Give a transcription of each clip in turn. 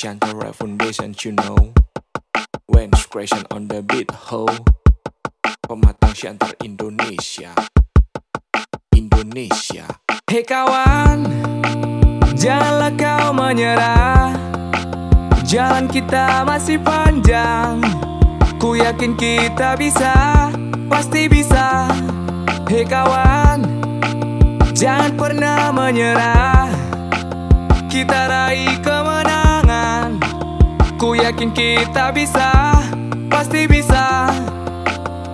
Shantara Foundation, you know. When creation on the beat, ho. Pematang Shantara Indonesia. Indonesia. Hei kawan, janganlah kau menyerah. Jalan kita masih panjang. Ku yakin kita bisa, pasti bisa. Hei kawan, jangan pernah menyerah. Kita raih kemenangan. Ku yakin kita bisa, pasti bisa.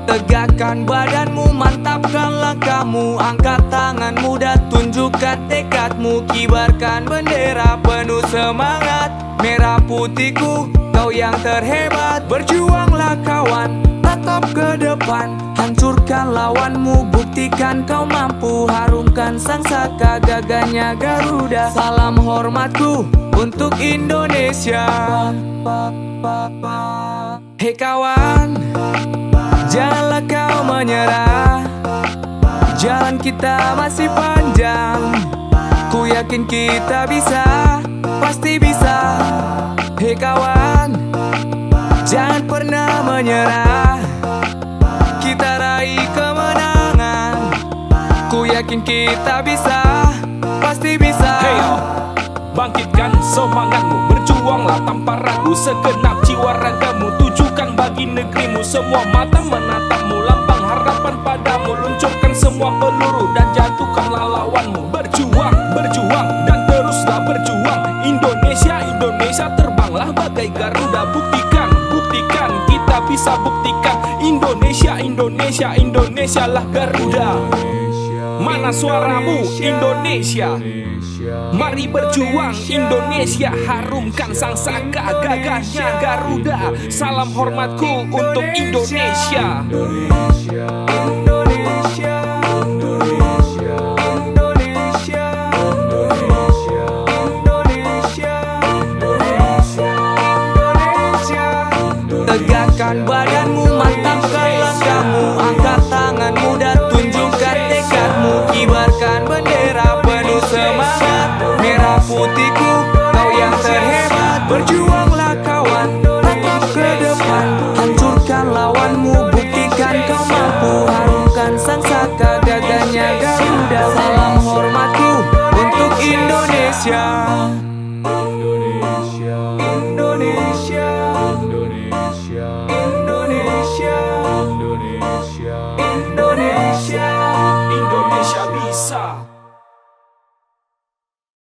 Tegakkan badanmu, mantapkan langkahmu. Angkat tanganmu dan tunjukkan tekadmu. Kibarkan bendera penuh semangat. Merah putihku, kau yang terhebat. Berjuanglah kawan, tatap ke depan. Hancurkan lawanmu, buktikan kau mampu. Harumkan sang saka, gagahnya Garuda. Salam hormatku untuk Indonesia. Hei kawan, janganlah kau menyerah. Jalan kita masih panjang. Ku yakin kita bisa, pasti bisa. Hei kawan, jangan pernah menyerah. Kita raih kemenangan. Ku yakin kita bisa, pasti bisa. Hey, bangkitkan semangatmu, berjuanglah tanpa ragu. Segenap jiwa ragamu, tujukan bagi negerimu. Semua mata menatapmu, lambang harapan padamu. Luncurkan semua peluru dan jatuhkanlah lawanmu. Berjuang, berjuang dan teruslah berjuang. Indonesia, Indonesia terbanglah bagai Garuda. Buktikan, buktikan, kita bisa buktikan. Indonesia, Indonesia, Indonesia lah Garuda. Mana suaramu Indonesia? Mari berjuang Indonesia, harumkan sang saka, gagahnya Garuda. Salam hormatku untuk Indonesia. Tegakkan badanmu, mantapkan langkahmu. Angkat tanganmu dan tunjukkan tekadmu. Kibarkan bendera penuh semangat. Merah putihku, kau yang terhebat. Berjuanglah kawan, tatap ke depan. Hancurkan lawanmu, buktikan kau mampu. Harumkan sang saka, gagahnya Garuda. Salam hormatku untuk Indonesia.